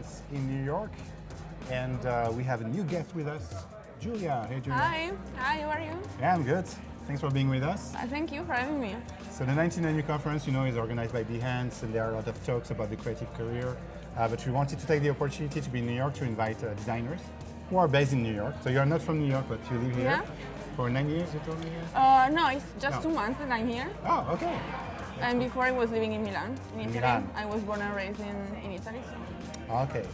Behance in New York, and we have a new guest with us, Giulia. Hey, Giulia. Hi, how are you? Yeah, I'm good. Thanks for being with us. Thank you for having me. So the 1990 conference, is organized by Behance, and there are a lot of talks about the creative career. But we wanted to take the opportunity to be in New York to invite designers who are based in New York. So you're not from New York, but you live here for 9 years, you told me? No, it's just 2 months that I'm here. Oh, okay. And before I was living in Milan, in Italy. Milan. I was born and raised in Italy. So. Okay.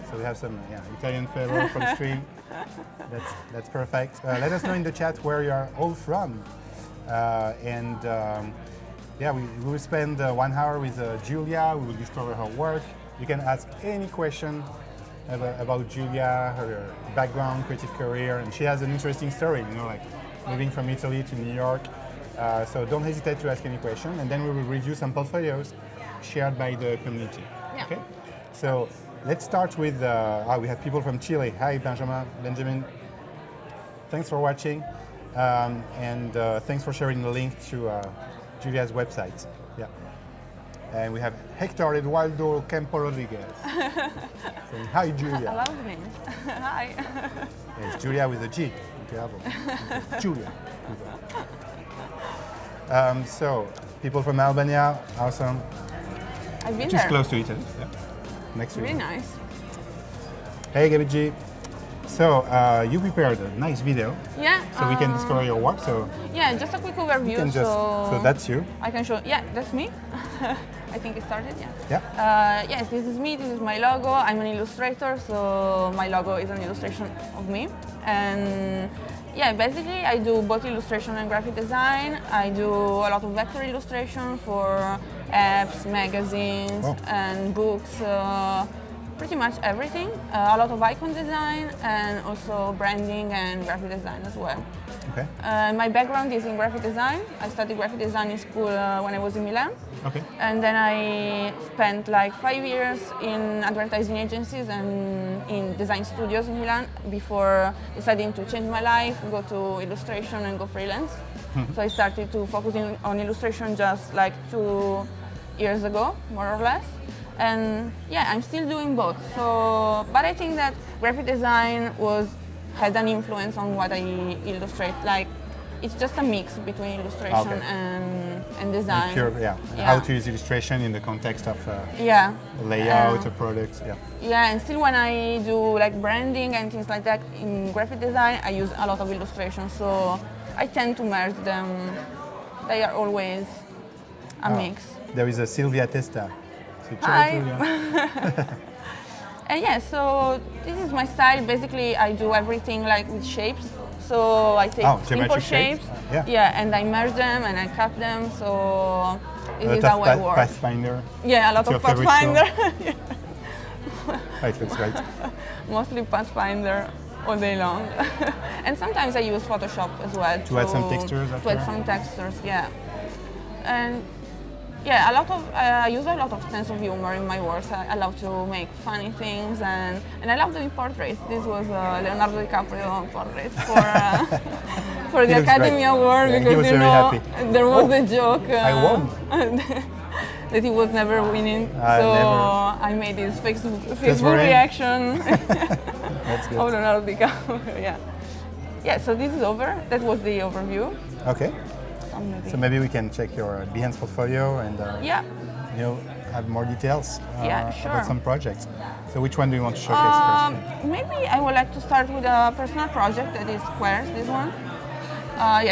So we have some Italian flavor from the stream. That's perfect. Let us know in the chat where you are all from. We will spend 1 hour with Giulia. We will discover her work. You can ask any question about Giulia, her background, creative career, and she has an interesting story, like moving from Italy to New York. So don't hesitate to ask any question, and then we will review some portfolios shared by the community. Yeah. Okay? So let's start with, we have people from Chile. Hi, Benjamin. Thanks for watching, and thanks for sharing the link to Giulia's website. Yeah. And we have Hector Eduardo Campo Rodriguez. Saying, hi, Giulia. I love him. Hi. It's Giulia with a G. Giulia. So, people from Albania, awesome. I've been Just there. close to Italy. Yeah. Next to Really you. nice. Hey, Gabi G. So, you prepared a nice video. Yeah. So we can discover your work. So yeah, just a quick overview. so that's you. I can show. Yeah, that's me. I think it started. Yeah. Yeah. Yes, this is me. This is my logo. I'm an illustrator, so my logo is an illustration of me. And yeah, basically I do both illustration and graphic design. I do a lot of vector illustration for apps, magazines, and books. Pretty much everything. A lot of icon design and also branding and graphic design as well. Okay. My background is in graphic design. I studied graphic design in school when I was in Milan. Okay. And then I spent like 5 years in advertising agencies and in design studios in Milan before deciding to change my life, go to illustration and go freelance. So I started to focus on illustration just like 2 years ago, more or less. And yeah, I'm still doing both. So, but I think that graphic design had an influence on what I illustrate. Like, it's just a mix between illustration and design. How to use illustration in the context of a layout, a product. Yeah. Yeah, and still when I do like branding and things like that in graphic design, I use a lot of illustration. So I tend to merge them. They are always a mix. There is a Silvia Testa. Hi. And yeah, so this is my style. Basically, I do everything like with shapes. So I take simple shapes, and I merge them and I cut them. So this is how I work. Pathfinder. Yeah, a lot of Pathfinder. It looks great. Mostly Pathfinder all day long. And sometimes I use Photoshop as well to add some textures. To add some textures, yeah. And yeah, I use a lot of sense of humor in my works. I love to make funny things, and I love doing portraits. This was Leonardo DiCaprio portrait for the Academy Award because there was the joke I won. that he was never winning. I made this Facebook reaction of Leonardo DiCaprio. Yeah. So this is over. That was the overview. Okay. So maybe we can check your Behance portfolio and have more details about some projects. So which one do you want to showcase first? Maybe I would like to start with a personal project that is squares, this one.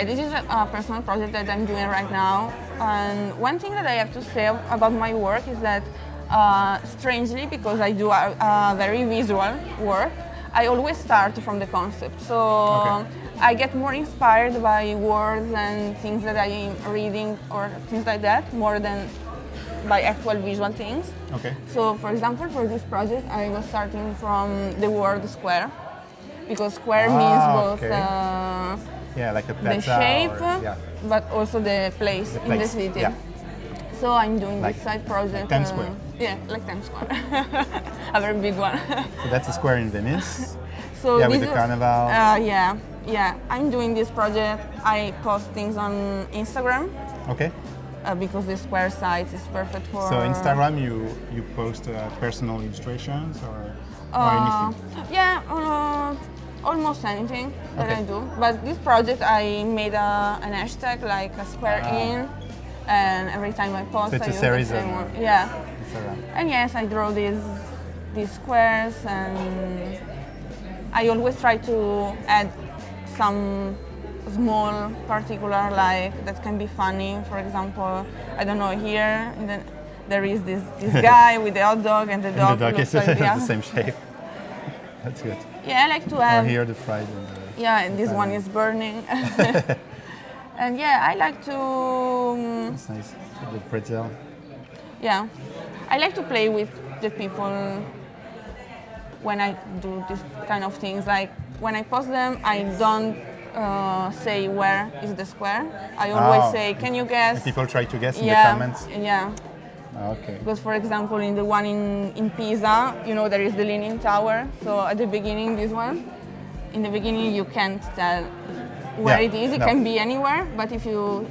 This is a personal project that I'm doing right now. And one thing that I have to say about my work is that strangely, because I do a very visual work, I always start from the concept. So I get more inspired by words and things that I'm reading or things like that, more than by actual visual things. Okay. So for example, for this project, I was starting from the word square, because square means both like a plaza, the shape, but also the place in the city. Yeah. So I'm doing this side project. Like Times Square. Yeah, like Times Square. A very big one. So that's a square in Venice. So with the carnival. Yeah, I'm doing this project. I post things on Instagram. Okay. because the square size is perfect for. So Instagram, you post personal illustrations or anything? Yeah, almost anything that Okay. I do. But this project, I made an hashtag like a square in, and every time I post, So it's I a use series the same on, one. Yeah. Instagram. And yes, I draw these squares, and I always try to add some small particular like that can be funny. For example, I don't know, here there is this guy with the hot dog, and the And dog the dog looks is like the same shape. That's good. Yeah, I like to Or have. here the fries and the... Yeah, and this one is burning. And yeah, I like to. That's nice. The pretzel. Yeah, I like to play with the people when I do this kind of things. Like when I post them, I don't say where is the square. I always say, can you guess? And people try to guess in the Yeah, comments. yeah. Okay. Because for example, in the one in Pisa, there is the Leaning Tower. So at the beginning, this one, in the beginning you can't tell where it is. It can be anywhere, but if you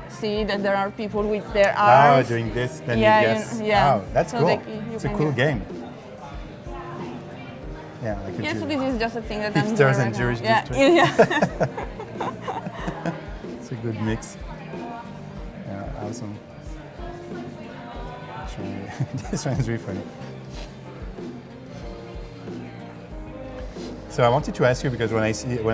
see that there are people with their arms doing this, then yeah, you guess. yeah. Wow, that's So cool. you It's a can cool guess. game. Yeah, like Yeah, so this is just a thing that I'm doing hipsters right and now. Jewish Yeah, history. yeah. It's a good mix. Yeah, awesome. This one is really funny. So I wanted to ask you, because when I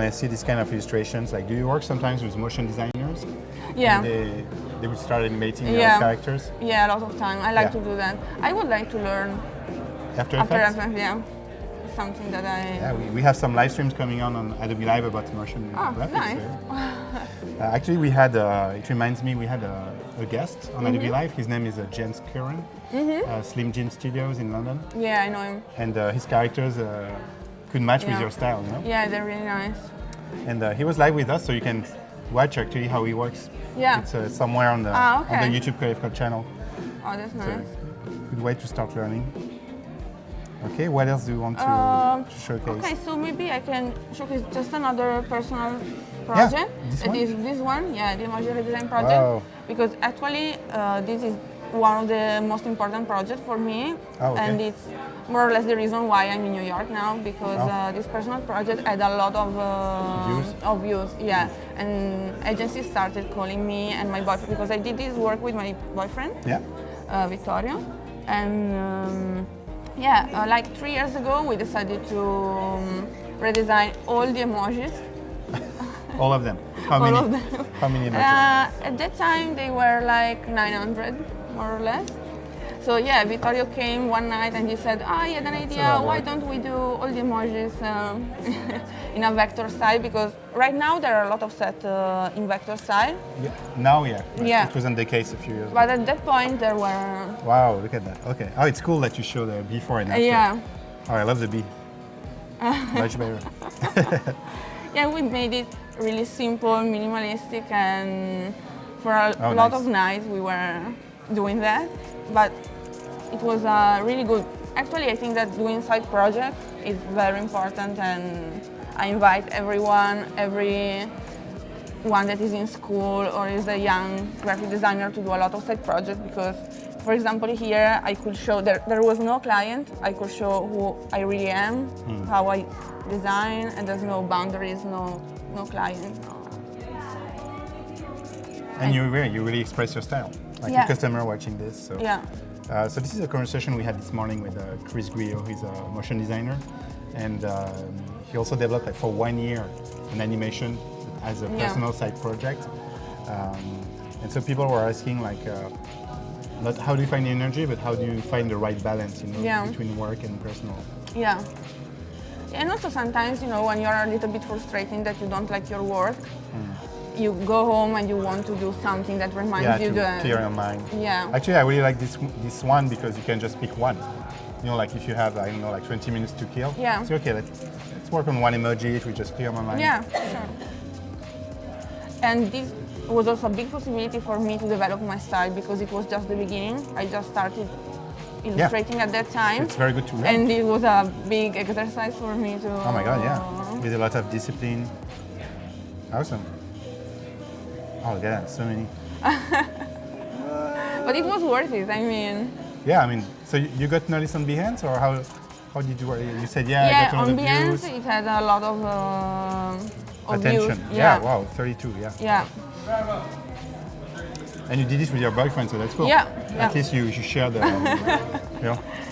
see this kind of illustrations, like, do you work sometimes with motion designers? Yeah. And they would start animating Yeah. characters Yeah, a lot of time. I like Yeah. to do that. I would like to learn after After Effects. Effects, yeah. It's something that I... Yeah, we have some live streams coming on Adobe Live about motion graphics. nice. Actually, we had, it reminds me, we had a guest on Adobe Live. His name is Jens Curran, Slim Jim Studios in London. Yeah, I know him. And his characters could match with your style, you know? Yeah, they're really nice. And he was live with us, so you can watch actually how he works. Yeah. It's somewhere on the YouTube Creative Cloud channel. Oh, that's nice. Good way to start learning. Okay, what else do you want to showcase? Okay, so maybe I can showcase just another personal project. this one? This one, yeah, the modular design project. Wow. Because actually, this is one of the most important projects for me, and it's more or less the reason why I'm in New York now. Because this personal project had a lot of views. Yeah, and agencies started calling me and my boyfriend, because I did this work with my boyfriend, Vittorio, and. Like 3 years ago, we decided to redesign all the emojis. All of them. How All many? of them. How many emojis? At that time, they were like 900, more or less. So yeah, Vittorio came one night and he said, I had an idea, why don't we do all the emojis in a vector style? Because right now there are a lot of sets in vector style. Yeah. Now, yeah. Yeah. It wasn't the case a few years ago. But at that point there were... Wow, look at that. Okay. Oh, it's cool that you show the before and after. Yeah. Oh, I love the bee. Much better. Yeah, we made it really simple, minimalistic, and for a lot nice. of nights we were doing that. But it was really good. Actually, I think that doing side projects is very important, and I invite everyone that is in school or is a young graphic designer to do a lot of side projects, because, for example, here I could show, there was no client, I could show who I really am, how I design, and there's no boundaries, no client. And you really express your style, like a customer watching this. So. Yeah. So this is a conversation we had this morning with Chris Guillo, who's a motion designer, and he also developed, like, for 1 year an animation as a personal side project. And so people were asking, like, not how do you find the energy, but how do you find the right balance, between work and personal. Yeah. And also sometimes, when you're a little bit frustrated that you don't like your work, you go home and you want to do something that reminds you to clear your mind. Yeah. Actually, I really like this one because you can just pick one. Like if you have, I don't know, like 20 minutes to kill. Yeah. So okay, let's work on one emoji. It will just clear my mind. Yeah, sure. And this was also a big possibility for me to develop my style, because it was just the beginning. I just started illustrating at that time. It's very good to learn. And it was a big exercise for me to... Oh my God, yeah. With a lot of discipline. Awesome. Oh, look at that, so many. But it was worth it. I mean, Yeah, I mean, so you got noticed on Behance, or how did you? You said I yeah, got a lot on of Behance views, it had a lot of attention. views. Yeah, wow, 32. Yeah. Yeah. And you did this with your boyfriend, so that's cool. Yeah, At yeah. least you share the.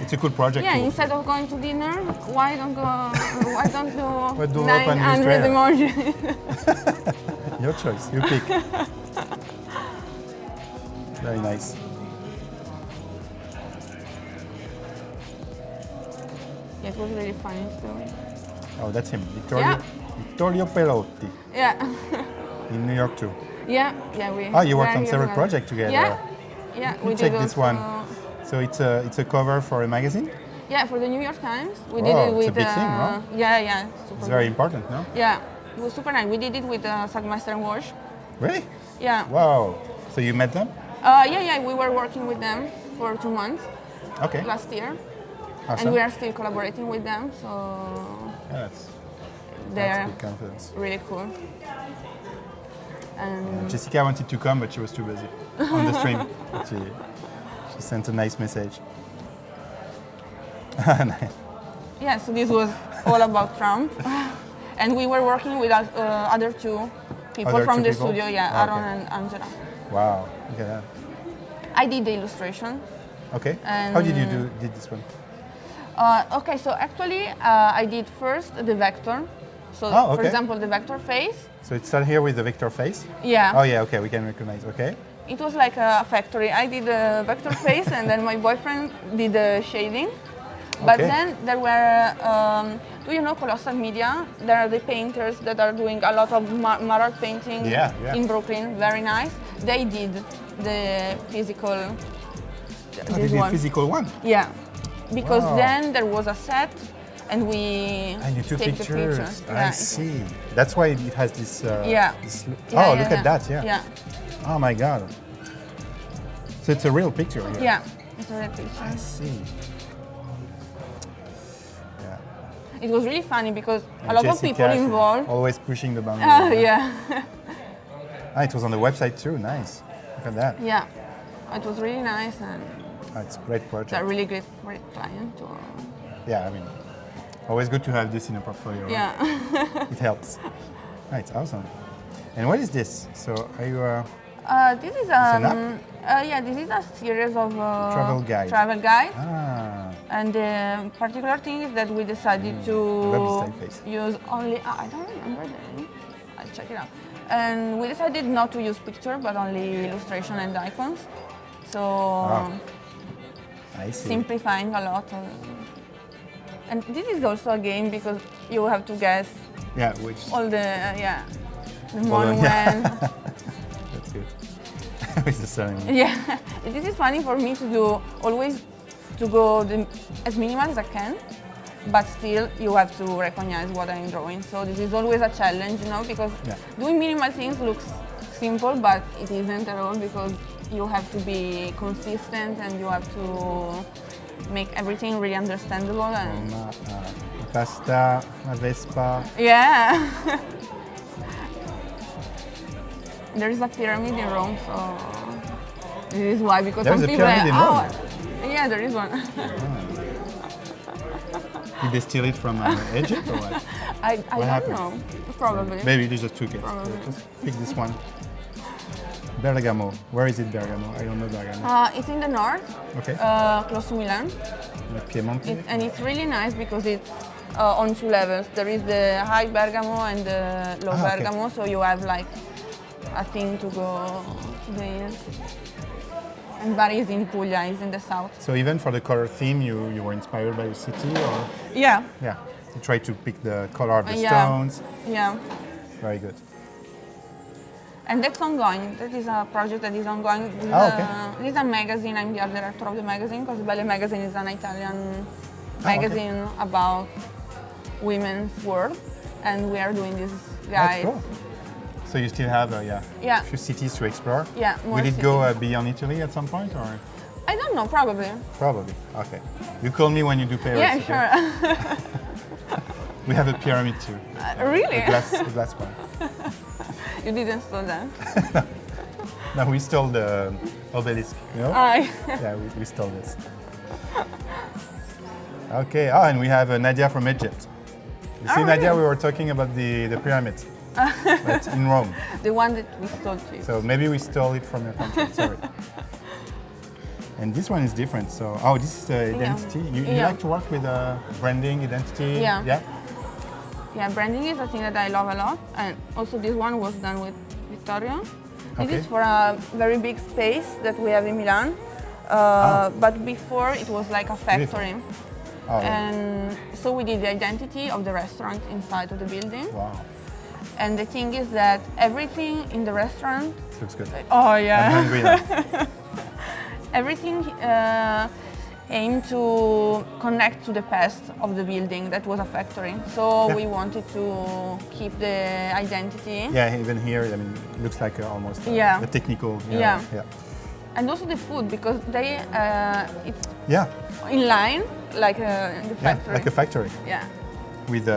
It's a cool project. Yeah, too. instead of going to dinner, why don't Why do don't open 900 Illustrator? emojis? Your choice. You pick. Very nice. Yeah, it was really funny story. Oh, that's him, Vittorio Perotti, Yeah. in New York too. Yeah, yeah, we. Oh, you worked were on here several together. projects together. Yeah, yeah, we Check did this also, one. So it's a cover for a magazine. Yeah, for the New York Times, we Wow, did it it's with. a big thing, no? Yeah, yeah, super. It's very good. important, no? Yeah, it was super nice. We did it with Sagmeister and Walsh. Really? Yeah. Wow. So you met them? Yeah, yeah, we were working with them for 2 months Okay. last year, Awesome. and we are still collaborating with them. So Yeah, they're that's good confidence. really cool. And Jessica wanted to come, but she was too busy on the stream. But she sent a nice message. Nice. yeah, so this was all about Trump, and we were working with other two people Other from two the people? studio. Yeah, Oh, Aaron okay. and Angela. Wow. Look at that. I did the illustration. Okay. And How did you did this one? Okay, so actually I did first the vector. So Oh, for okay. example, the vector face. So it started here with the vector face. Yeah. Oh yeah. Okay, we can recognize. Okay. It was like a factory. I did the vector face, and then my boyfriend did the shading. But Okay. then there were, do you know Colossal Media? There are the painters that are doing a lot of mural painting Yeah, yeah. in Brooklyn. Very nice. They did the physical. Oh, they did physical one. Yeah, because Wow. then there was a set, and we And you took take pictures. the picture. I see. That's why it has this. Yeah. this Yeah, oh, yeah, look yeah. at that. Yeah. Yeah, Oh my God. So it's a real picture here. yeah. It's a real picture. I see. Yeah. It was really funny because And a lot of Jessica, people she's involved. Always pushing the boundary. Yeah, Ah, it was on the website too. Nice. Look at that. yeah. It was really nice, and Ah, it's a great project. it's a really great client. Yeah, I mean, always good to have this in a portfolio. Right? Yeah. It helps. Ah, it's awesome. And what is this? So are you? This is an app? yeah, this is a series of Travel guide. Travel guide. Ah, And the particular thing is that we decided web to design phase. use only, I don't remember the name, I'll check it out. And we decided not to use picture, but only illustration and icons. So I see. simplifying a lot. And this is also a game because you have to guess Yeah, which all the, the All the- monument. that's good. With the sun. Yeah, this is funny for me to do, always to go as minimal as I can, but still you have to recognize what I'm drawing. So this is always a challenge, you know, because Yeah. doing minimal things looks simple, but it isn't at all because you have to be consistent and you have to make everything really understandable. And Pasta, una Vespa. yeah. There is a pyramid in Rome, so this is why, because There is some a people pyramid in Rome? yeah, there is one. Did they steal it from Egypt or what? I What don't happened? know, probably. Maybe they just took it. Probably. Just pick this one. Bergamo. Where is it, Bergamo? I don't know Bergamo. It's in the north, Okay. close to Milan, Piedmont. and it's really nice because it's on 2 levels. There is the high Bergamo and the low Ah, okay. Bergamo, so you have like a thing to go to the east. And Bari is in Puglia, is in the south. So even for the color theme, you were inspired by the city, or Yeah, yeah, you try to pick the color of the Yeah. stones. yeah. Very good. And that's ongoing. That is a project that is ongoing. This, okay. This is a magazine. I'm the art director of the magazine because Belle magazine is an Italian magazine about women's world, and we are doing this That's guide. cool. So you still have Yeah. a few cities to explore. Yeah, more Will it go cities. beyond Italy at some point, or I don't know, probably. probably? Okay. You call me when you do Paris. Yeah, okay? sure. We have a pyramid too. Really? A glass one. You didn't steal that. No, we stole obelisk, you know? Ah, Yeah, we stole this. Okay, and we have Nadia from Egypt. You see, Nadia, really? we were talking about the pyramids, but in Rome. the one that we stole too. So maybe we stole it from your country, sorry. And this one is different, so, this is the identity. You Yeah. like to work with branding, identity? Yeah. Yeah? Yeah, branding is a thing that I love a lot, and also this one was done with Vittorio. This Okay. is for a very big space that we have in Milan, but before it was like a factory. Oh, yeah. And so we did the identity of the restaurant inside of the building. Wow, And the thing is that everything in the restaurant, looks good. oh I'm yeah, hungry now. everything aimed to connect to the past of the building that was a factory. So Yeah. we wanted to keep the identity. Yeah, even here, I mean, it looks like almost Yeah. a technical. You know, Yeah. Yeah. And also the food, because it's Yeah. in line like the Yeah, factory. like a factory Yeah. with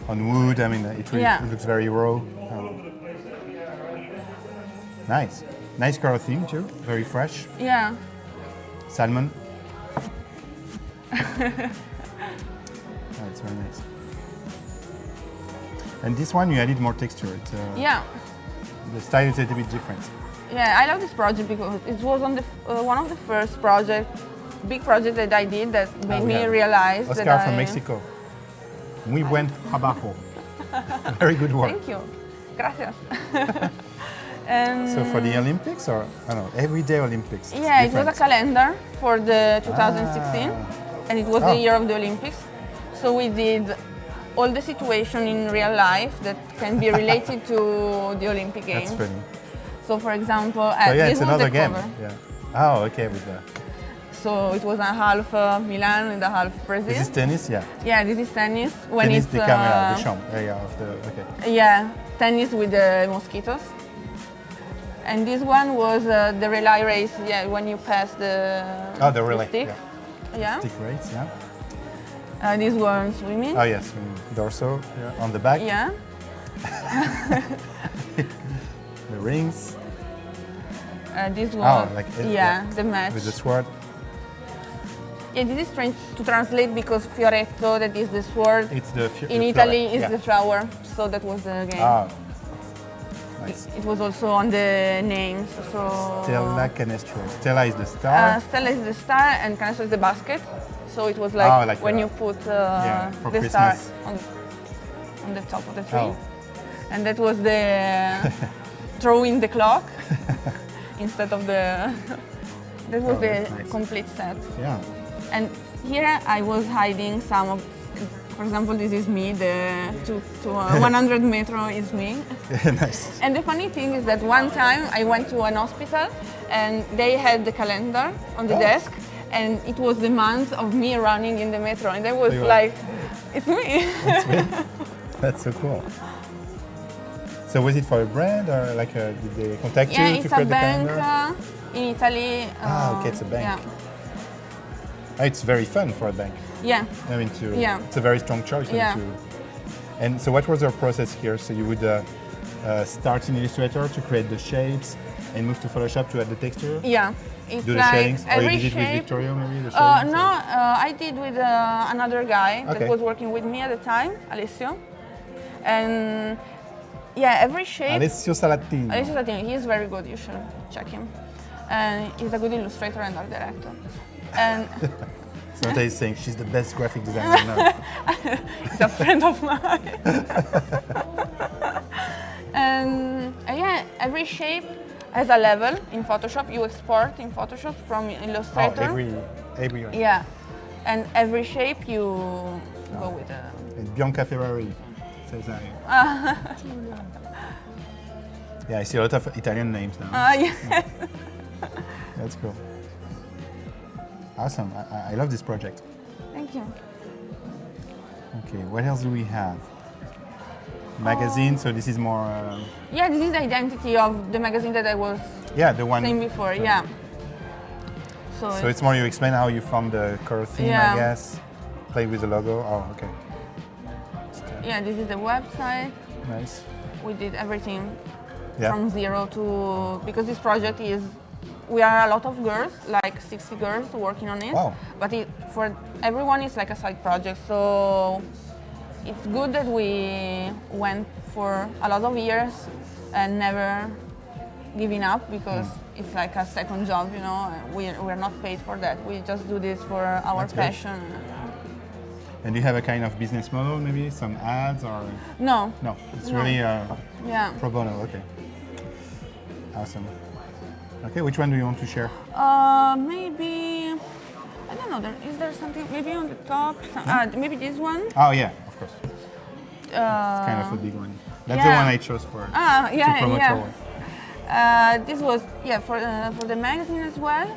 on wood. I mean, it looks very raw. Nice, nice color theme too. Very fresh. Yeah. Salmon. It's very nice. And this one, you added more texture. Yeah. The style is a little bit different. Yeah, I love this project because it was on the one of the first big project that I did that made we me have realize Oscar that from Mexico. Muy buen trabajo. Very good work. Thank you. Gracias. And So for the Olympics, or I don't know, everyday Olympics? It's yeah, it was a different. calendar for the 2016, and it was Oh. the year of the Olympics. So we did all the situation in real life that can be related to the Olympic Games. That's funny. So for example, So yeah, this it's was another the game. cover. Yeah. Oh, okay. With the So it was a half Milan and a half Brazil. this is tennis, yeah. Yeah, this is tennis. When Tennis, it's the camera, the champ. Yeah, of the okay. yeah, tennis with the mosquitoes. And this one was the relay race. Yeah, when you pass the The relay. stick. Yeah. Yeah. Stick race, yeah. This one swimming. Oh yes, dorso on the back. Yeah. The rings This one. like the match. with the sword. Yeah, this is strange to translate because fioretto, that is the sword. It's the In the Italy flower. is Yeah. the flower. So that was the game. Ah, nice. It was also on the names. So Stella Canestro. Stella is the star. Stella is the star and canestro is the basket. So it was like, like when a- you put for the star Christmas. on the top of the tree. Oh. And that was the throwing the clock instead of the. That was the that's nice. complete set. Yeah. And here I was hiding some of, for example, this is me, the 100 metro is me. Nice. And the funny thing is that one time I went to an hospital and they had the calendar on the Oh. desk and it was the month of me running in the metro and I was So you were- like, it's me. That's so cool. So was it for a brand or like did they contact Yeah, you to it's a create the bank calendar? in Italy. Okay, it's a bank. Yeah. It's very fun for a bank. Yeah. I mean, Yeah. it's a very strong choice. I mean, Yeah. And so, what was your process here? So you would start in Illustrator to create the shapes, and move to Photoshop to add the texture. Yeah. It's Do the like shadings, or you every did it with shape. Victorio maybe? The shadings, No, I did with another guy Okay. that was working with me at the time, Alessio. And yeah, every shape. Alessio Salatini. Alessio Satini, he is very good. You should check him. And he's a good illustrator and art director. And So what he's saying, she's the best graphic designer now. he's a friend of mine. And yeah, every shape has a level in Photoshop. You export in Photoshop from Illustrator. every Yeah, and every shape you go with a. And Bianca Ferrari says I. Yeah, I see a lot of Italian names now. Yeah. That's cool. Awesome. I love this project. Thank you. Okay, what else do we have? Magazine, so this is more. Yeah, this is the identity of the magazine that I was Yeah, the one. saying before. Yeah. So it's more you explain how you formed the color theme, Yeah. I guess. Play with the logo. Oh, okay. yeah, this is the website. Nice. We did everything Yeah. from zero to, because this project is, we are a lot of girls, like 60 girls working on it. Wow. But for everyone, it's like a side project. So it's good that we went for a lot of years and never giving up, because it's like a second job, you know. We're not paid for that. We just do this for our That's great. passion. And do you have a kind of business model, maybe some ads or? No. No, it's No. really Yeah. pro bono. Okay. Awesome. Okay, which one do you want to share? Maybe, I don't know, is there something, maybe on the top, maybe this one? Oh yeah, of course. It's kind of a big one. That's the yeah. one I chose for Yeah, to promote yeah. your work. This was, for the magazine as well.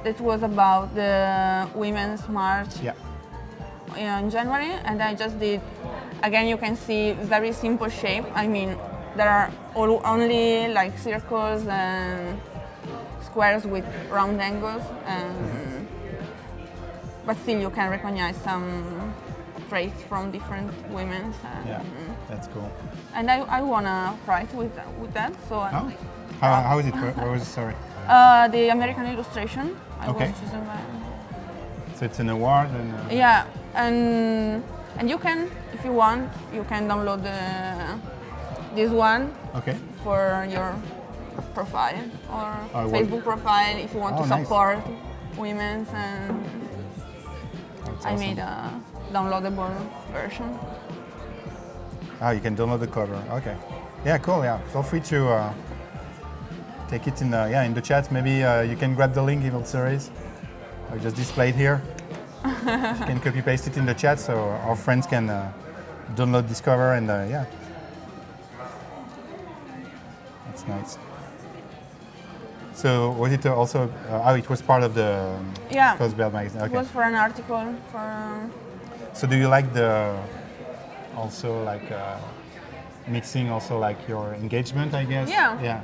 That was about the Women's March Yeah. in January, and I just did, again, you can see very simple shape. I mean, there are only like circles and squares with round angles, but still you can recognize some traits from different women. Yeah, that's cool. And I won a prize with that. So Oh, how is it? Where was it? Sorry. the American illustration. I Okay. was chosen by. So it's an award and. Yeah, and you can, if you want, you can download this one Okay. for your profile or what- Facebook profile if you want Oh, to nice. support women. And That's I awesome. made a downloadable version. Oh, you can download the cover. Okay. Yeah, cool. Yeah, feel free to take it in the chat. Maybe you can grab the link in the series. I just displayed here. You can copy paste it in the chat so our friends can download this cover and yeah. That's nice. So was it also? It was part of the Yeah, Cosbell magazine. it Okay. was for an article for. So do you like the also like mixing also like your engagement, I guess? Yeah. Yeah.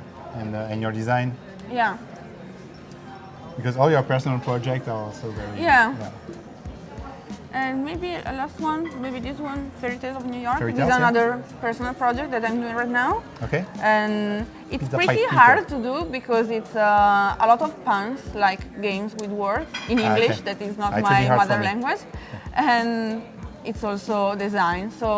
And your design, Yeah. because all your personal projects are also very. Yeah. And maybe a last one, maybe this one, Fairy Tales of New York. Fairy This Tales, is yeah. another personal project that I'm doing right now. Okay. And it's It's a pretty fight hard to do because it's a lot of puns, like games with words in English, okay. that is not It's a bit my hard for mother me. language. And it's also design, so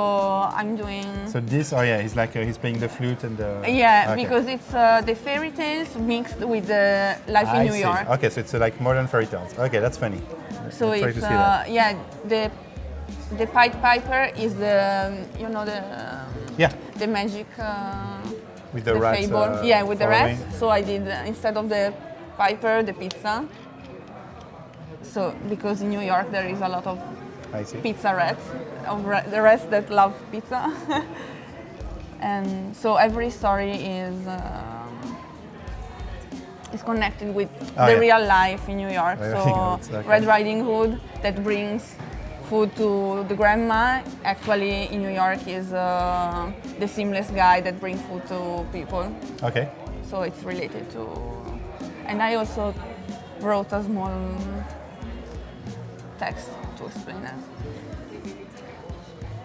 I'm doing... So this, it's like he's playing the flute and the. Yeah, Okay. because it's the fairy tales mixed with the life in I New see. York. Okay, so it's like modern fairy tales. Okay, that's funny. So Let's try it's to see that. the Pied Piper is Yeah, the magic with the rats. fable. Yeah, with the following. rats. So I did instead of the piper, the pizza. So because in New York there is a lot of I see. pizza rats, the rats that love pizza. And so every story is connected with Oh, the yeah. real life in New York. Everything So else, okay. Red Riding Hood that brings food to the grandma, actually in New York is the seamless guy that brings food to people. Okay. So it's related to, and I also wrote a small text to explain that.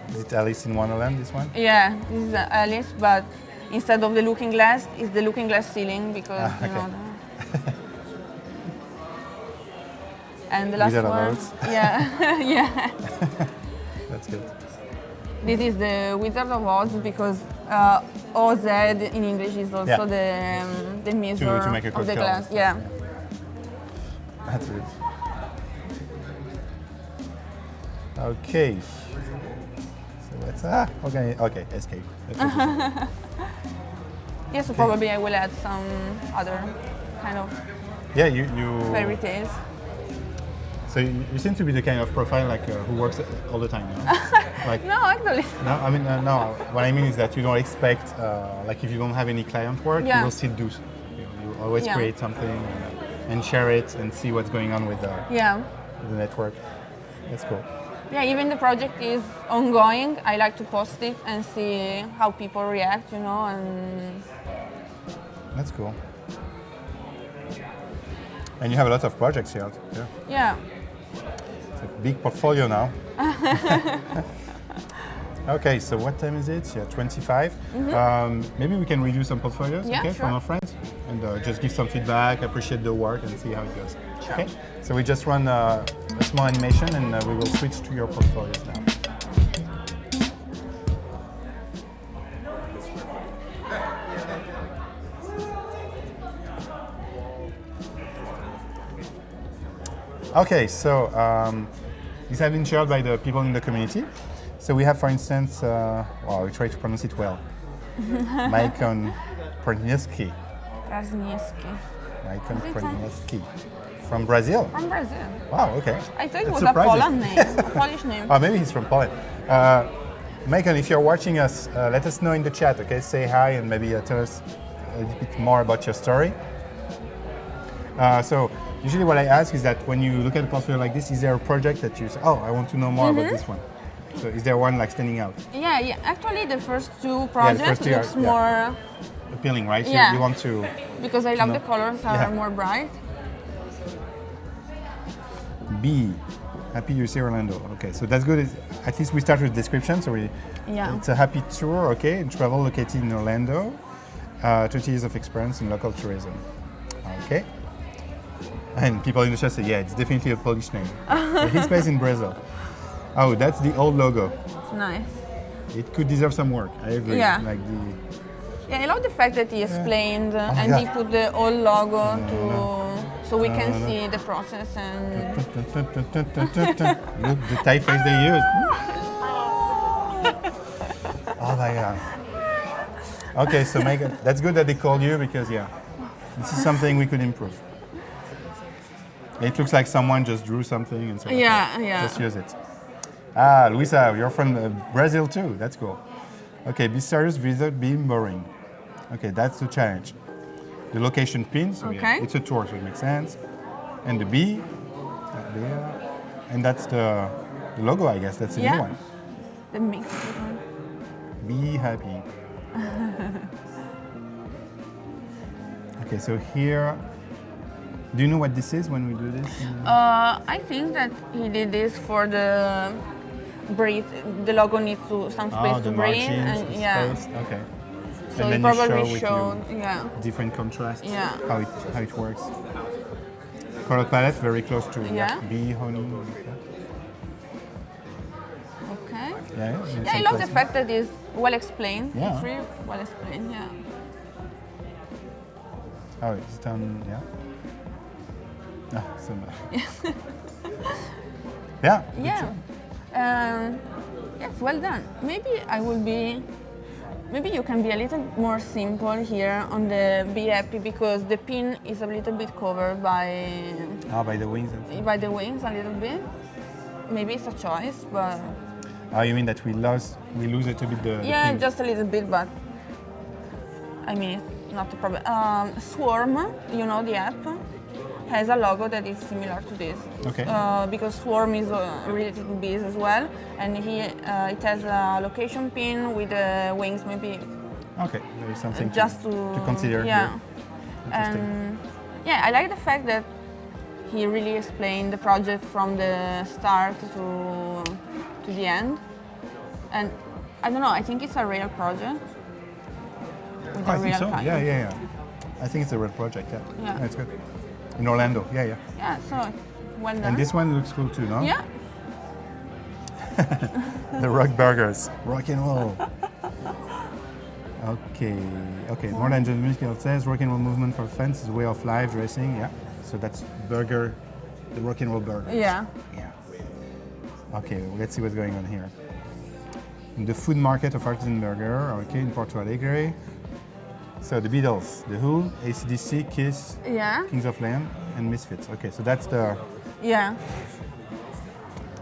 Is it Alice in Wonderland? This one? Yeah, this is Alice, but instead of the looking glass, it's the looking glass ceiling because okay. you know. And the last Wizard of one, Oz. yeah, yeah. That's good. This is the Wizard of Oz because OZ in English is also the measure make a of the cocktail. glass. Yeah. That's good. Okay. So let's okay, escape. Let's do this. Yeah, so probably I will add some other kind of Yeah, you fairy tales. So you seem to be the kind of profile like who works all the time, you know? Like No, actually. no, I mean no. What I mean is that you don't expect like if you don't have any client work, Yeah. you will still do. You always Yeah. create something and share it and see what's going on with Yeah. the network. That's cool. Yeah, even the project is ongoing. I like to post it and see how people react, you know, and That's cool. And you have a lot of projects here. Yeah. yeah. It's a big portfolio now. Okay, so what time is it? Yeah, 25. Maybe we can review some portfolios, Yeah, okay, sure. from our friends, and just give some feedback, appreciate the work, and see how it goes. Sure. Okay, so we just run a small animation, and we will switch to your portfolios now. Okay, so these have been shared by the people in the community. So we have, for instance, well, we try to pronounce it well, Maicon Praniewski. Krasniewski. Maicon Is it Praniewski. From Brazil? From Brazil. Wow, okay. I thought it That's was surprising. a Poland name, a Polish name. Oh, maybe he's from Poland. Maicon, if you're watching us, let us know in the chat, okay? Say hi and maybe tell us a little bit more about your story. So usually what I ask is that when you look at a portfolio like this, is there a project that you say, oh, I want to know more about this one? So is there one like standing out? Yeah. Actually, the first two projects first two are- looks more Appealing, right? Yeah. You want to... because I love No. the colors are Yeah. more bright. B. Happy you see Orlando. Okay, so that's good. At least we start with description. So Yeah. it's a happy tour, okay, and travel located in Orlando. 20 years of experience in local tourism. Okay. And people in the chat say, yeah, it's definitely a Polish name. But he's based in Brazil. Oh, that's the old logo. It's nice. It could deserve some work. I agree. Yeah. Like the... Yeah, I love the fact that he explained my and he God. put the old logo so we can no. see the process and Look, the typeface they use. Oh my God. Okay, so Megan, that's good that they called you because, yeah, this is something we could improve. It looks like someone just drew something and said, Yeah, okay, yeah. just use it. Ah, Luisa, you're from Brazil too. That's cool. Okay, be serious without being boring. Okay, that's the challenge. The location pin, so yeah, Okay. it's a tour, so it makes sense. And the B, there. And that's the logo, I guess. That's the Yeah. new one. the mixed one. Be happy. Okay, so here, do you know what this is when we do this? I think that he did this for the breathe. The logo needs some space the to breathe, margins, and the yeah. space. Okay. So and he then you probably show with showed, your yeah. different contrasts, Yeah. how it works. Color palette very close to Yeah. bee, honey. Okay. Yeah, Yeah, I love the fact that it's well explained. Yeah. It's really well explained, yeah. Oh, it's done, yeah. Ah, so much. Yeah. good Yeah. job. Yes, well done. Maybe you can be a little more simple here on the Be Happy because the pin is a little bit covered by By the wings and stuff. the wings a little bit. Maybe it's a choice, but Oh, you mean that we lose it a bit the yeah, pin? just a little bit. But I mean, it's not a problem. Swarm, you know the app, has a logo that is similar to this. Okay. Because Swarm is related to bees as well, and it has a location pin with wings, maybe Okay, there is something just to consider. Yeah. Here. Interesting. And yeah, I like the fact that he really explained the project from the start to the end. And I don't know, I think it's a real project. With a I think real so. client. Yeah. I think it's a real project. Yeah. Yeah. That's good. In Orlando. Yeah. Yeah, so well done. And this one looks cool too, no? Yeah. The rock burgers. Rock and roll. Okay. More than just music, it says rock and roll movement for fans is a way of life, dressing. Yeah. So that's burger, the rock and roll burger. Yeah. Yeah. Okay, let's see what's going on here. The food market of artisan burger, okay, in Porto Alegre. So the Beatles, The Who, AC/DC, Kiss, Yeah. Kings of Leon, and Misfits. Okay, so that's the Yeah.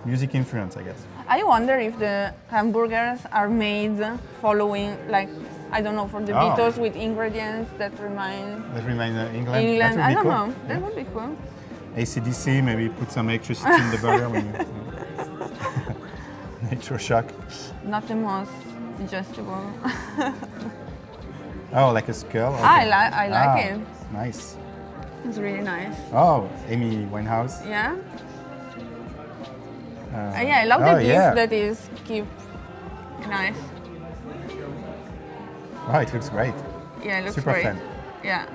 music influence, I guess. I wonder if the hamburgers are made following, like, I don't know, for the Oh. Beatles with ingredients that remind That reminds England. England. That would I be don't cool. know. That Yeah. would be cool. AC/DC, maybe put some electricity in the burger when you. Electroshock. Not the most digestible. Oh, like a skull? Okay. I like it. Nice. It's really nice. Oh, Amy Winehouse. Yeah. Yeah, I love the gift yeah. that is keep Nice. Wow, it looks great. Yeah, it looks Super great. fun. Yeah.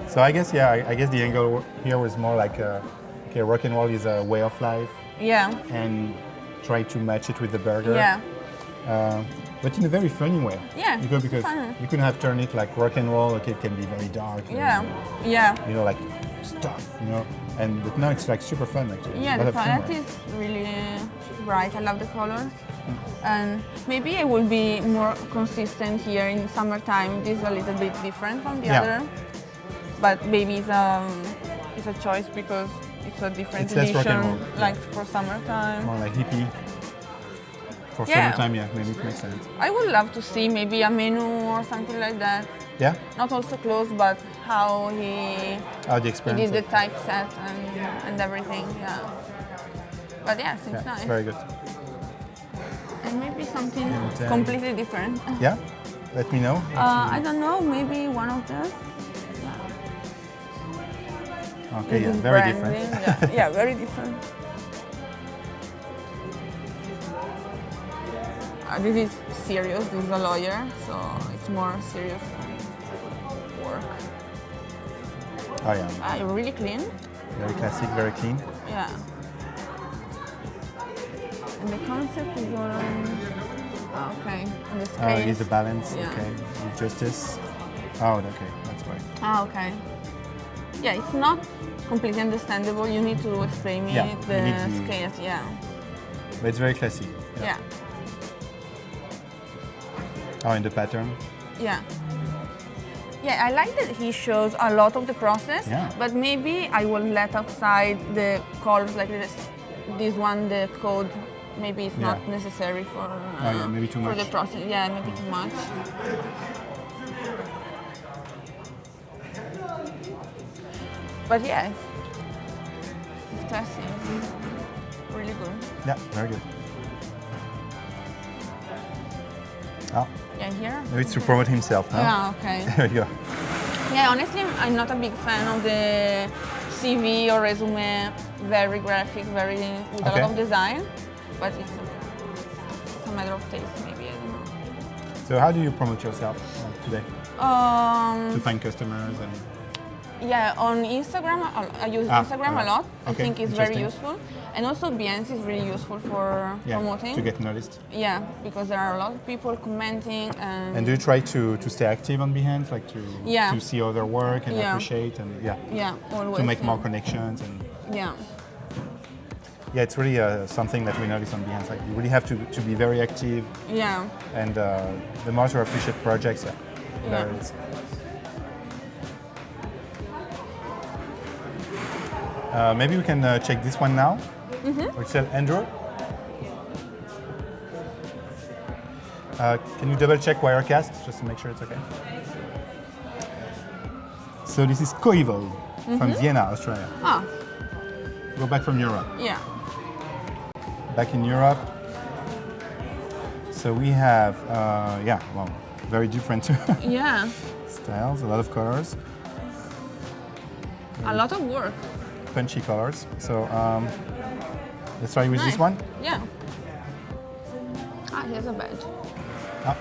So I guess I guess the angle here was more like okay, rock and roll is a way of life, Yeah. and try to match it with the burger. Yeah. But in a very funny way. Yeah, Because fun. you could have turned it like rock and roll. Okay, it can be very dark. Yeah. Yeah. You know, like stuff. You know, but now it's like super fun actually. Yeah, A lot the of palette humor. is really bright. I love the colors. And maybe I will be more consistent here in summertime. This is a little bit different from the Yeah. other. But maybe it's a choice because it's a different It's less rock and edition, roll. like for summertime. More like hippie. For Yeah. summertime, yeah, maybe it makes sense. I would love to see maybe a menu or something like that. Yeah? Not also clothes, but how he Oh, the he experience. did the typeset and everything. Yeah. But yeah, seems Yeah, nice. it's very good. And maybe something And, completely different. Yeah? Let me know. I don't know, maybe one of those. Okay, yeah, This is very branding. different. Yeah, very different. This is serious, this is a lawyer, so it's more serious work. Oh yeah, Really clean. very classic, very clean. Yeah. And the concept is all okay. And the scale. Is the balance, Yeah. okay. With justice. Oh, okay, that's right. Okay. Yeah, it's not completely understandable. You need to explain me Yeah, the you need to- scales. Yeah. But it's very classic. Yeah. Oh, and the pattern. Yeah. Yeah, I like that he shows a lot of the process, Yeah. but maybe I will let outside the colors like this one, the code. Maybe it's not Yeah. necessary for Maybe too for much. the process. Yeah, maybe too much. But yeah, it's classy. Really good. Yeah, very good. Oh, Yeah, here. maybe it's to promote himself, huh? Yeah, okay. There you go. Yeah, honestly, I'm not a big fan of the CV or resume, very graphic, very with a Okay. lot of design, but it's a matter of taste, maybe, I don't know. So how do you promote yourself today? To find customers and... Yeah, on Instagram, I use Instagram a alright. lot. I Okay, think it's very interesting. useful. And also Behance is really useful for Yeah, promoting. to get noticed. Yeah, because there are a lot of people commenting And do you try to stay active on Behance, like Yeah. to see other work and Yeah. appreciate and yeah, always. to make more yeah. connections and Yeah. yeah, it's really something that we notice on Behance. Like you really have to be very active, Yeah. and the more you appreciate projects, the better it is. Maybe we can check this one now. Or it's Andrew. Can you double check Wirecast just to make sure it's okay? So this is Koivo from Vienna, Australia. Ah, Go back from Europe. yeah. Back in Europe. So we have, very different Yeah. styles, a lot of colors, A lot of work. punchy colors. So let's try with this Nice. one. Yeah. Here's a badge. Ah.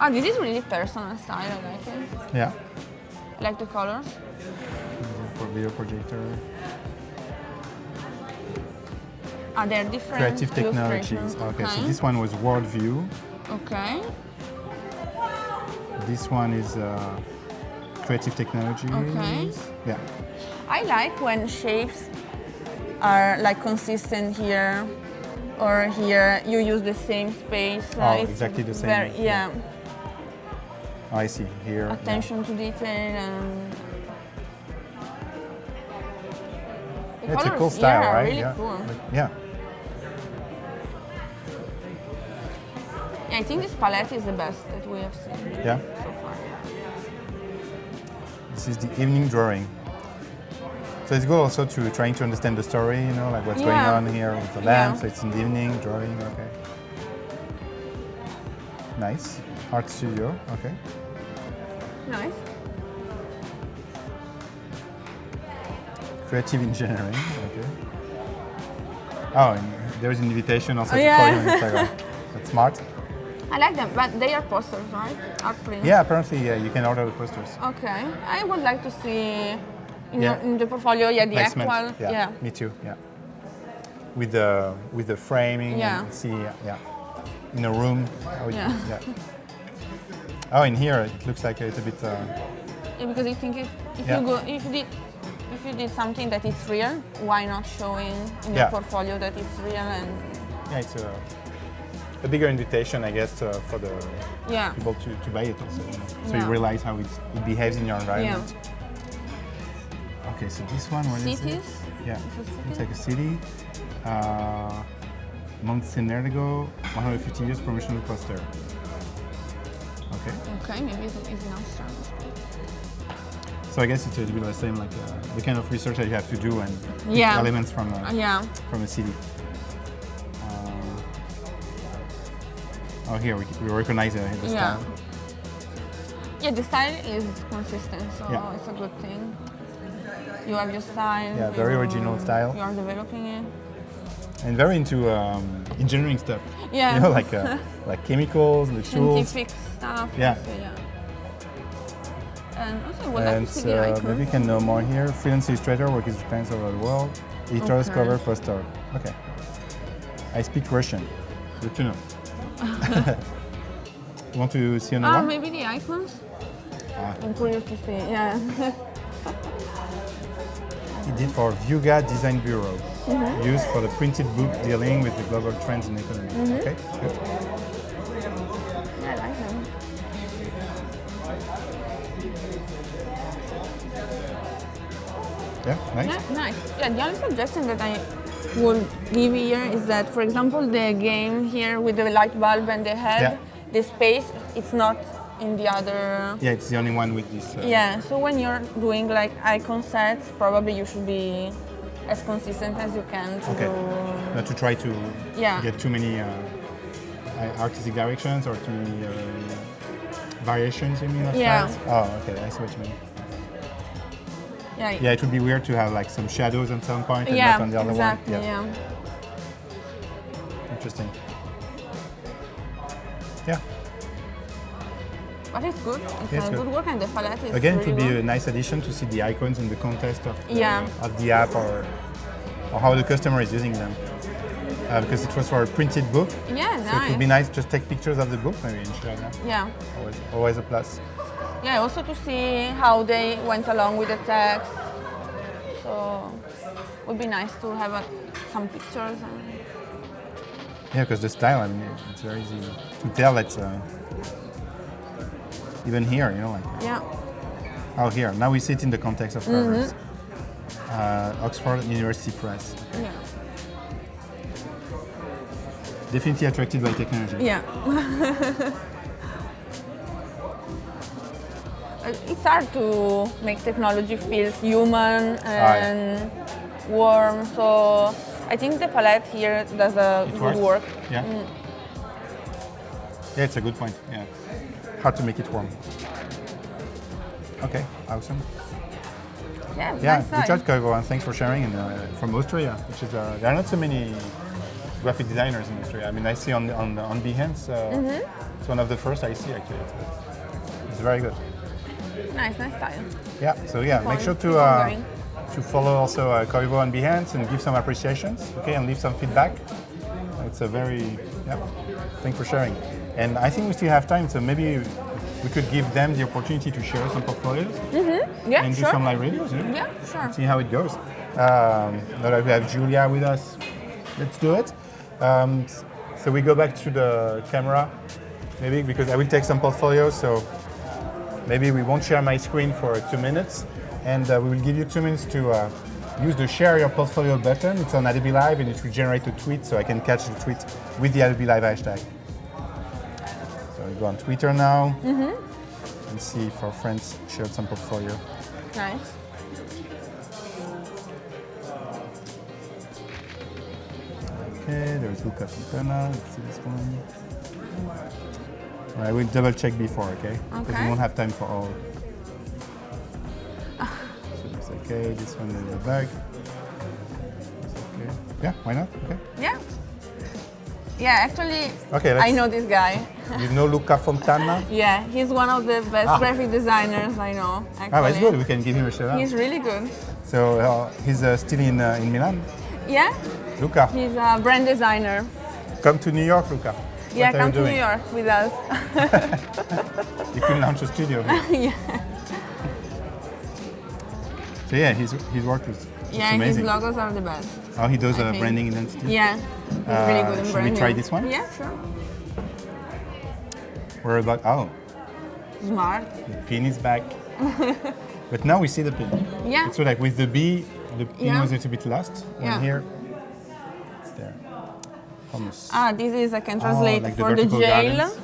This is really personal style. I like it. Yeah, I like the colors. for video projector. They're different. Creative technologies. illustrations. Okay, so this one was worldview. Okay. This one is creative technologies. Okay. Yeah. I like when shapes are like consistent here or here. You use the same space. It's exactly the same. Very, yeah. Oh, I see here. Attention to detail and. The It's a colors, cool style, yeah, right? Really yeah. cool. Yeah. Yeah, I think this palette is the best that we have seen Yeah. so far. This is the evening drawing. So it's good also to trying to understand the story, you know, like what's going Yeah. on here with the lamp. Yeah. So it's in the evening drawing. Okay. Nice. Art studio. Okay. Nice. Creative engineering. Okay. Oh, and there's an invitation also Oh, to yeah. follow you on Instagram. That's smart. I like them, but they are posters, right? Art prints. Yeah, apparently you can order the posters. Okay. I would like to see in, Yeah. in the portfolio, the Placement. actual. Yeah, me too. Yeah. With the framing. Yeah. And see, yeah. In a room. How it- Yeah. Oh, in here it looks like a little bit. Yeah, because I think if Yeah. if you did something that is real, why not showing in Yeah. your portfolio that it's real and Yeah, it's a bigger invitation, I guess, for the yeah. people to buy it also. You know? So you Yeah. realize how it behaves in your environment. Okay, so this one, what is it? Cities. Yeah, It's a city. it's like a city. Montenegro, 150 years promotional poster. Okay. Okay, maybe it's in Australia. So I guess it's a little bit the same, like the kind of research that you have to do and pick Yeah. elements from Yeah. a city. Oh, here we recognize the Yeah. style. Yeah, the style is consistent, so Yeah. it's a good thing. You have your style. Yeah, very you- original style. You are developing it. And very into engineering stuff. Yeah. You know, like chemicals, the tools. Scientific stuff. Yeah. So, yeah. And also, I would like And to see the icons. maybe you can know more here. Freelance illustrator, work with clients all over the world. Editors, Okay. cover, poster. Okay. I speak Russian. Good to know. You want to see another one? Maybe the icons. Ah. I'm curious to see. Yeah. He did for Giulia Design Bureau, used for the printed book dealing with the global trends in economy. Okay, good. Yeah, I like them. Yeah, nice. Yeah, nice. Yeah, the only suggestion that I would give here is that, for example, the game here with the light bulb and the head, Yeah. the space, it's not in the other. Yeah, it's the only one with this. Yeah, so when you're doing like icon sets, probably you should be as consistent as you can to Okay. do. Not to try to Yeah. get too many artistic directions or too many variations, you mean, of Yeah. styles? Oh, okay, I see what you mean. Yeah, Yeah, it would be weird to have like some shadows at some point and yeah, not on the other exactly, one. yeah. Interesting. Yeah. But it's good. It's It's a good. good work, and the palette is Again, it really would be good. a nice addition to see the icons in the context of Yeah. of the app or how the customer is using them. Because it was for a printed book, Yeah, so it would be nice. nice to just take pictures of the book maybe and share them. Yeah. Always a plus. Yeah, also to see how they went along with the text. So it would be nice to have some pictures. And Yeah, because the style, I mean, it's very easy to tell. It's even here, you know, like yeah, oh, here. Now we see it in the context of covers. Oxford University Press. yeah, Definitely attracted by technology. yeah. It's hard to make technology feel human and warm. So I think the palette here does a It good works? work. Yeah. Yeah, it's a good point. Yeah. Hard to make it warm. Okay, awesome. Yeah, Yeah, nice good style. job, Kogo, and thanks for sharing. And from Austria, which is there are not so many graphic designers in Austria. I mean, I see on Behance, it's one of the first I see actually. It's very good. Nice style. Yeah. So yeah, make sure Keep on going. to follow also Koivo on Behance and give some appreciations. Okay, and leave some feedback. It's a very Thanks for sharing. And I think we still have time, so maybe we could give them the opportunity to share some portfolios Yeah, and do sure. some live videos. Yeah, sure. See how it goes. Now that we have Giulia with us, let's do it. So we go back to the camera, maybe, because I will take some portfolios, so maybe we won't share my screen for 2 minutes, and we will give you 2 minutes to use the share your portfolio button. It's on Adobe Live, and it will generate a tweet, so I can catch the tweet with the Adobe Live hashtag. So we go on Twitter now, and see if our friends shared some portfolio. Nice. Okay, there's Luca Fontana. Let's see this one. All right, we'll double check before, okay? Because we Okay. won't have time for all. So it's okay. This one in the back. It's okay. Yeah, why not? Okay. Yeah. Yeah, actually, Okay, I know this guy. You know Luca Fontana? Yeah, he's one of the best graphic designers I know, actually. Oh, that's good. We can give him a shout out. He's really good. So he's still in Milan? Yeah, Luca, he's a brand designer. come to New York, Luca. Yeah, What are come you to doing? New York with us. You can launch a studio here. Yeah, So yeah, his work is yeah, his amazing. logos are the best. Oh, he does I think. branding identity? Yeah, he's really good in should branding. we try this one? Yeah, sure. We're about, Smart. the pin is back. But now we see the pin. Yeah. So like with the B, the pin Yeah. was a little bit lost. Yeah. And here, it's there. Almost. This is, I can translate like the for the vertical jail. gardens.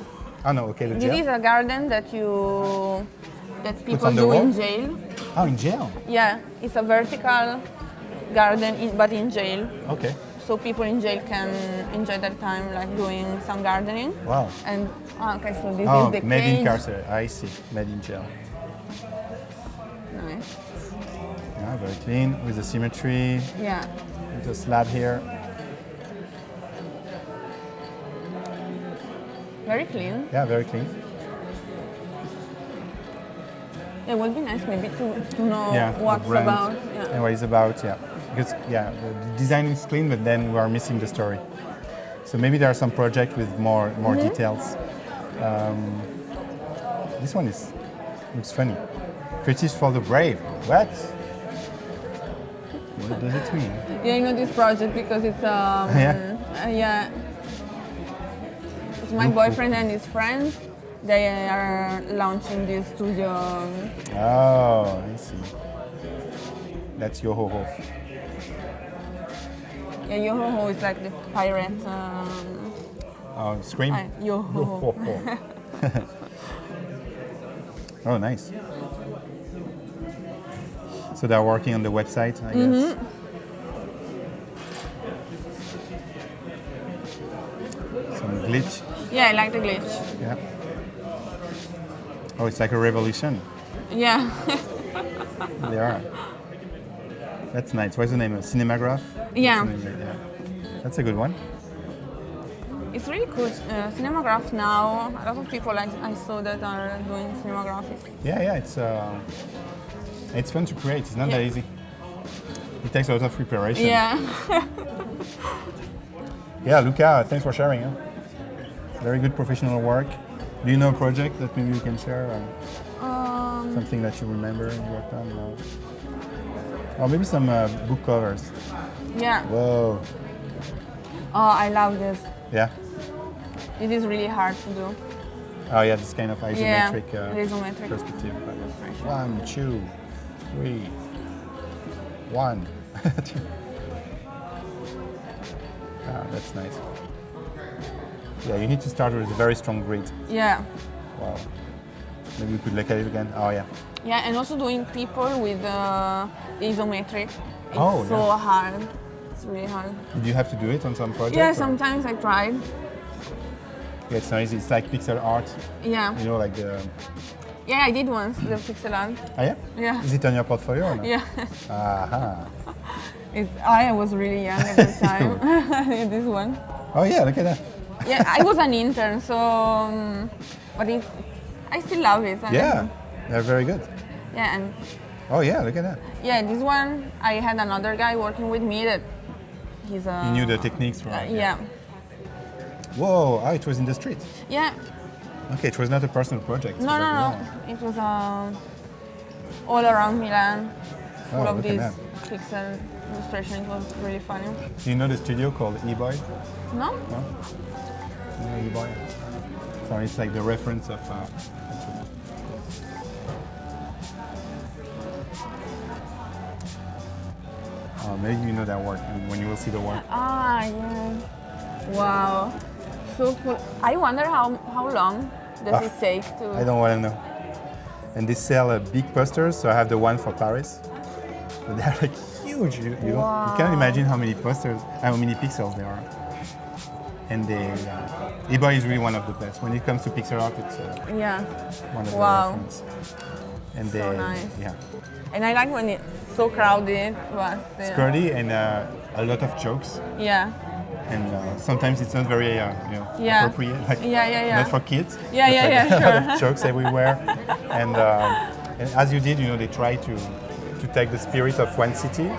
Oh no, okay, the This jail. is a garden that people on the do wall? in jail. Oh, in jail. Yeah, it's a vertical garden, but in jail. Okay. So people in jail can enjoy their time, like doing some gardening. Wow. And okay, so this Oh, is the made in cage. carcer. I see. Made in jail. Nice. Yeah, very clean with the symmetry. Yeah. With the slab here. Very clean. Yeah, very clean. It would be nice maybe to know Yeah, what's the brand. about. Yeah. And what it's about, yeah. Because the design is clean, but then we are missing the story. So maybe there are some projects with more Mm-hmm. details. This one looks funny. Creative for the brave. What? What does it mean? Yeah, I know this project because it's Yeah? yeah. It's my boyfriend and his friends. They are launching this studio. Oh, I see. That's Yo-Ho-Ho. Yeah, Yo-Ho-Ho is like the pirate. Oh, Scream? Yo-Ho-Ho. Oh, nice. So they're working on the website, I Mm-hmm. guess. Some glitch. Yeah, I like the glitch. Yeah. Oh, it's like a revolution. Yeah. They are. That's nice. What's the name? Cinematograph? Yeah. Yeah. That's a good one. It's really cool. Cinematograph now, a lot of people I saw that are doing cinematography. Yeah, it's fun to create. It's not that Yeah. easy. It takes a lot of preparation. Yeah. Yeah, Luca, thanks for sharing. Very good professional work. Do you know a project that maybe you can share? Something that you remember you worked on? Or maybe some book covers. Yeah. Whoa. Oh, I love this. Yeah. It is really hard to do. Oh yeah, this kind of isometric, isometric perspective. illustration. 1, 2, 3, 1. That's nice. Yeah, you need to start with a very strong grid. Yeah. Wow. Maybe we could look at it again. Oh yeah. Yeah, and also doing people with isometric. It's Oh, so yeah. hard. It's really hard. Did you have to do it on some project? Yeah, or- sometimes I tried. Yeah, it's nice. It's like pixel art. Yeah. You know, like the. Yeah, I did once the pixel art. Oh yeah. Yeah. Is it on your portfolio or not? Yeah. Aha. I was really young at the time. This one. Oh yeah, look at that. Yeah, I was an intern, so but I still love it. Yeah, they're very good. Yeah, and Oh yeah, look at that. yeah, this one I had another guy working with me that he's a. You knew the techniques, right? Yeah. Whoa! Oh, it was in the street. Yeah. Okay, it was not a personal project. No, no, no. It was all around Milan, full Oh, of look at these that. pixel illustration. It was really funny. Do you know the studio called E-Boy? No? No? You know E-Boy? So it's like the reference of. Maybe you know that work when you will see the work. Ah, yeah. Wow. So cool. I wonder how long does it take to. I don't want to know. And they sell big posters, so I have the one for Paris. But they're like huge. You can't imagine how many posters, how many pixels there are. And eBay is really one of the best. When it comes to pixel art, it's Yeah. one of Wow. the reference. And So nice. Yeah, And I like when it's so crowded, but it's curly and a lot of jokes. yeah. And sometimes it's not very Yeah. appropriate, like Yeah. not for kids. Yeah, But, yeah, like, a sure. lot of jokes everywhere, and as you did, they try to take the spirit of one city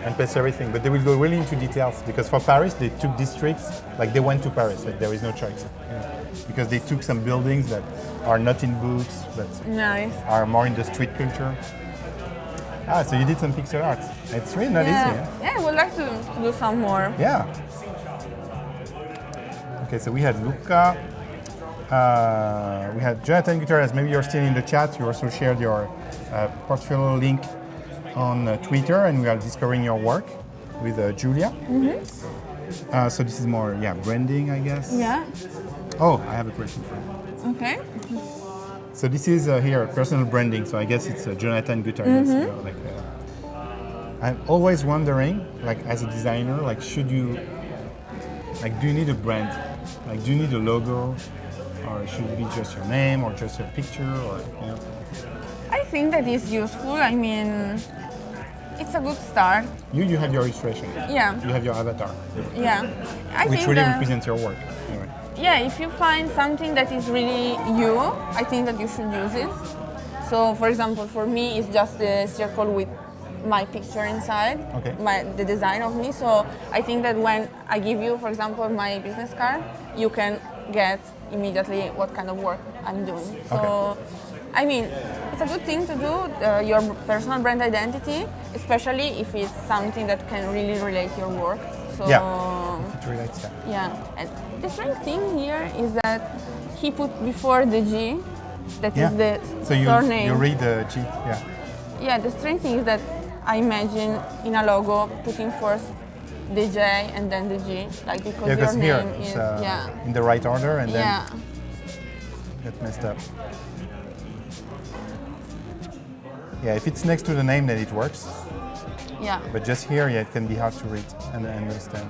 and place everything, but they will go really into details because for Paris they took districts, like they went to Paris, like there is no choice, because they took some buildings that are not in books, but Nice. are more in the street culture. So you did some pixel art. It's really not easy. Yeah, I would like to do some more. Yeah. Okay, so we had Luca, we had Jonathan Gutierrez. Maybe you're still in the chat. You also shared your portfolio link on Twitter, and we are discovering your work with Giulia. So this is more, branding, I guess. Yeah. Oh, I have a question for you. Okay. So this is here personal branding. So I guess it's Jonathan Gutierrez. I'm always wondering, like as a designer, like should you, like do you need a brand? Like do you need a logo, or should it be just your name or just your picture, or I think that is useful. I mean, it's a good start. You have your illustration. Yeah. You have your avatar, Yeah. I which think really that, represents your work. Anyway. yeah, if you find something that is really you, I think that you should use it. So, for example, for me, it's just a circle with my picture inside, Okay. the design of me. So I think that when I give you, for example, my business card, you can get immediately what kind of work I'm doing. So, Okay. I mean, it's a good thing to do, your personal brand identity, especially if it's something that can really relate to your work. So, It relates. yeah. And the strange thing here is that he put before the G, that is the So you surname. read the G. Yeah. Yeah, the strange thing is that I imagine in a logo putting first the J and then the G, like because Yeah, your because here name it's is in the right order, and then yeah. get messed up. Yeah, if it's next to the name, then it works. Yeah. But just here, it can be hard to read and understand.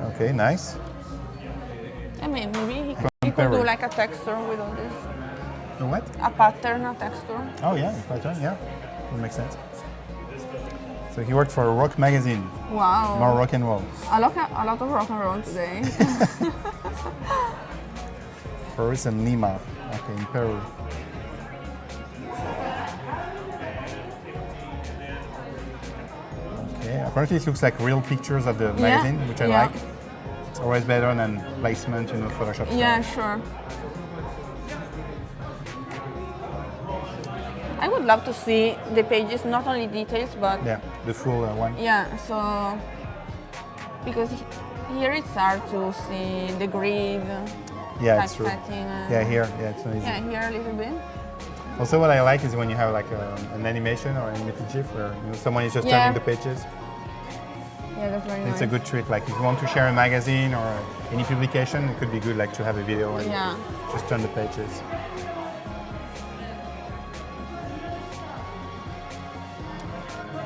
Okay, nice. I mean, maybe he could Compare do it. like a texture with all this, The what? a pattern, a texture. Oh yeah, pattern. Yeah, that makes sense. So he worked for a rock magazine, Wow. more rock and roll. A lot of rock and roll today. Paris and Lima. Okay, in Peru. Okay, apparently it looks like real pictures of the magazine, which I like. It's always better than placement, Photoshop. Yeah, sure. I would love to see the pages, not only details, but Yeah, the full one. yeah, so because here it's hard to see the grid, Yeah, it's true. typesetting. Yeah, here, it's not easy. Yeah, here a little bit. Also, what I like is when you have like an animation or an animated GIF where someone is just turning the pages. Yeah, that's very nice. It's a good trick. Like if you want to share a magazine or any publication, it could be good like to have a video and just turn the pages.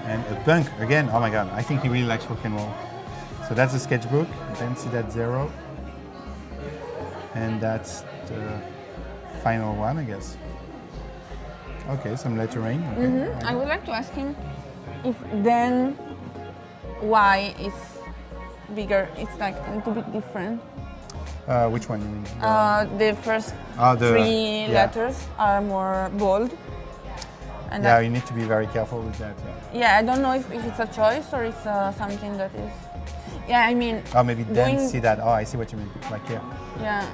And a punk again. Oh my god, I think he really likes rock and roll. So that's the sketchbook. Then see that 0, and that's the final one, I guess. Okay, some lettering. Okay. I would like to ask him if then why is bigger. It's like a little bit different. Which one you mean? The first the- three yeah. letters are more bold. And Yeah, you need to be very careful with that. yeah, I don't know if it's a choice or it's something that is. Yeah, I mean. Oh, maybe then doing- see that. Oh, I see what you mean. Like here. Yeah.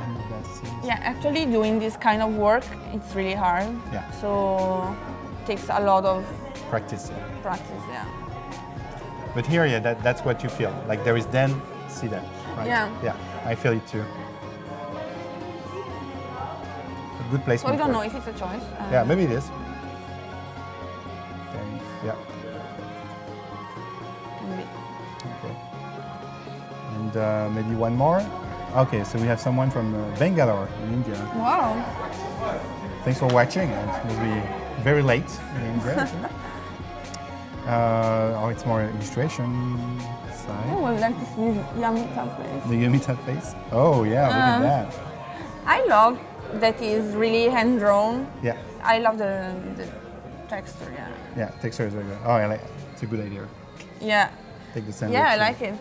And that's it. Yeah, actually doing this kind of work, it's really hard. Yeah. So it takes a lot of Practice. practice, yeah. But here, yeah, that's what you feel. Like there is then, see that. Right? Yeah. Yeah, I feel it too. A good So placement. we don't for know it. if it's a choice. Yeah, maybe it is. Then, yeah. Maybe. Okay. And maybe one more. Okay, so we have someone from Bangalore in India. Wow. Thanks for watching. It must be very late in India. Oh, it's more illustrations. side. Oh, I like this yummy typeface. The yummy typeface. Oh yeah, look at that. I love that is really hand drawn. Yeah. I love the texture. Yeah. Yeah, texture is very good. Oh, I like. It's a good idea. Yeah. Take the sandwich. Yeah, I like it.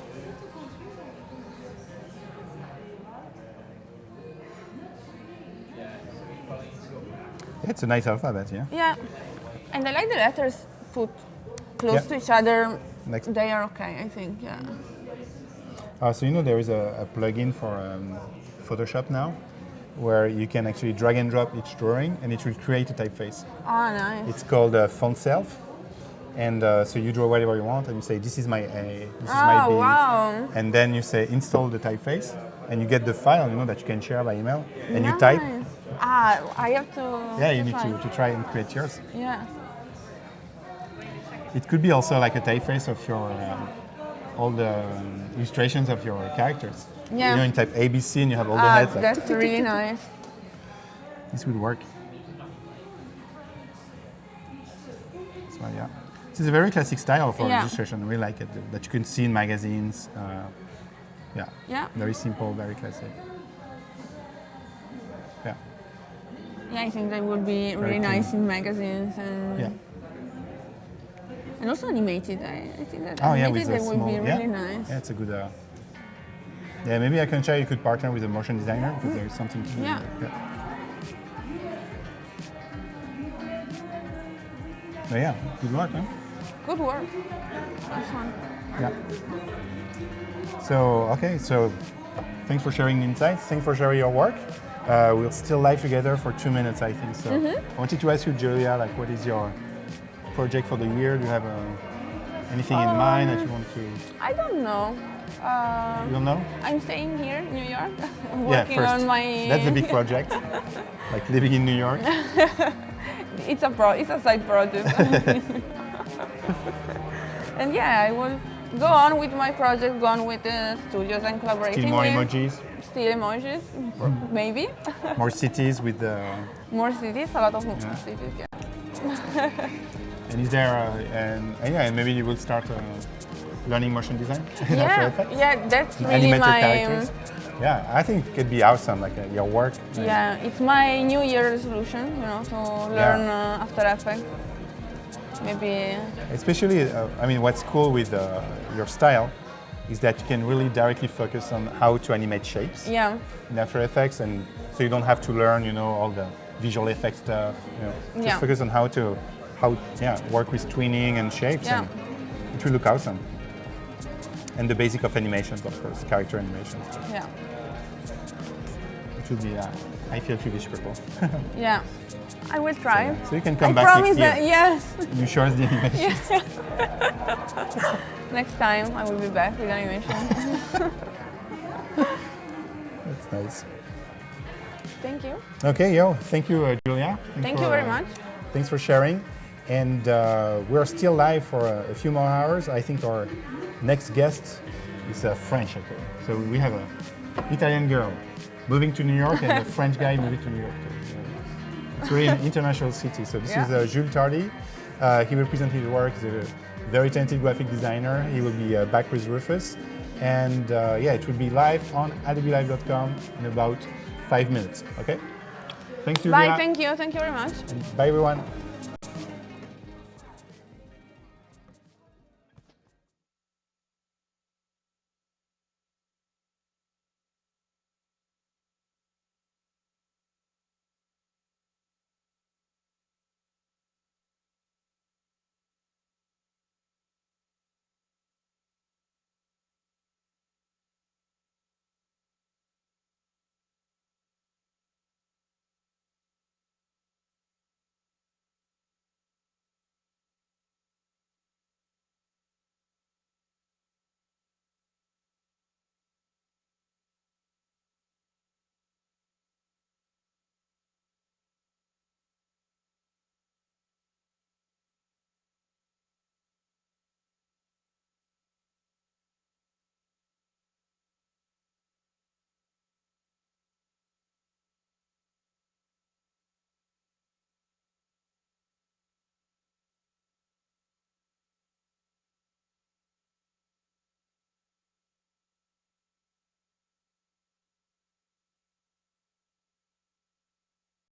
It's a nice alphabet, yeah. Yeah. And I like the letters put close Yeah. to each other. Next. They are okay, I think. Yeah. So you know there is a plugin for Photoshop now, where you can actually drag and drop each drawing, and it will create a typeface. Ah, nice. It's called Font Self, and so you draw whatever you want, and you say this is my A, this is my B, Wow. and then you say install the typeface, and you get the file, you know, that you can share by email, and you type. Ah, I have to. Yeah, you need try. to try and create yours. Yeah. It could be also like a typeface of your all the illustrations of your characters. Yeah. You know, you type ABC and you have all the heads. Like, That's really nice. this would work. So yeah, this is a very classic style for Yeah. illustration. I really like it. That you can see in magazines. Yeah. Yeah. Very simple, very classic. Yeah. Yeah, I think that would be really Very nice in magazines and Yeah. and also animated. I think that Oh yeah, animated with that a would small. be Yeah. really nice. Yeah, it's a good. Yeah, maybe I can try. You could partner with a motion designer because there's something to do. Yeah. But yeah, good luck, huh? Good work. That's fun. Yeah. So, okay, so thanks for sharing the insights. Thanks for sharing your work. We'll still live together for 2 minutes, I think. So I wanted to ask you, Giulia, like, what is your project for the year? Do you have anything in mind that you want to... I don't know. You don't know? I'm staying here in New York. I'm Yeah, working first. on my. That's a big project. Like living in New York. It's a side project. And yeah, I will go on with my project, go on with the studios I'm collaborating Still more with. emojis, Still emojis, maybe. more cities with the... More cities, a lot of Yeah. cities, yeah. And is there... and yeah, and maybe you will start learning motion design in After Effects? Yeah, that's really Animated my. characters. Yeah, I think it could be awesome, like your work. Yeah, it's my New Year resolution, you know, to learn After Effects. Maybe. Especially, I mean, what's cool with your style is that you can really directly focus on how to animate shapes Yeah. in After Effects, and so you don't have to learn, you know, all the visual effects stuff. You know, just Yeah. focus on how work with twinning and shapes, Yeah. and it will look awesome. And the basic of animations, of course, character animations. Yeah. It will be, I feel it will be super cool. Yeah. I will try. So you can come I back promise next that, year. yes. You show us the animation. Next time I will be back with animation. That's nice. Thank you. Okay, thank you, Giulia. Thank you very much. Thanks for sharing. And we're still live for a few more hours. I think our next guest is French, actually. So we have an Italian girl moving to New York and a French guy moving to New York too. It's really an international city. So this is Jules Tardy. He will present his work. He's a very talented graphic designer. He will be back with Rufus. And it will be live on adobelive.com in about 5 minutes. Okay? Thanks, Julia. Bye, thank you very much. And bye, everyone.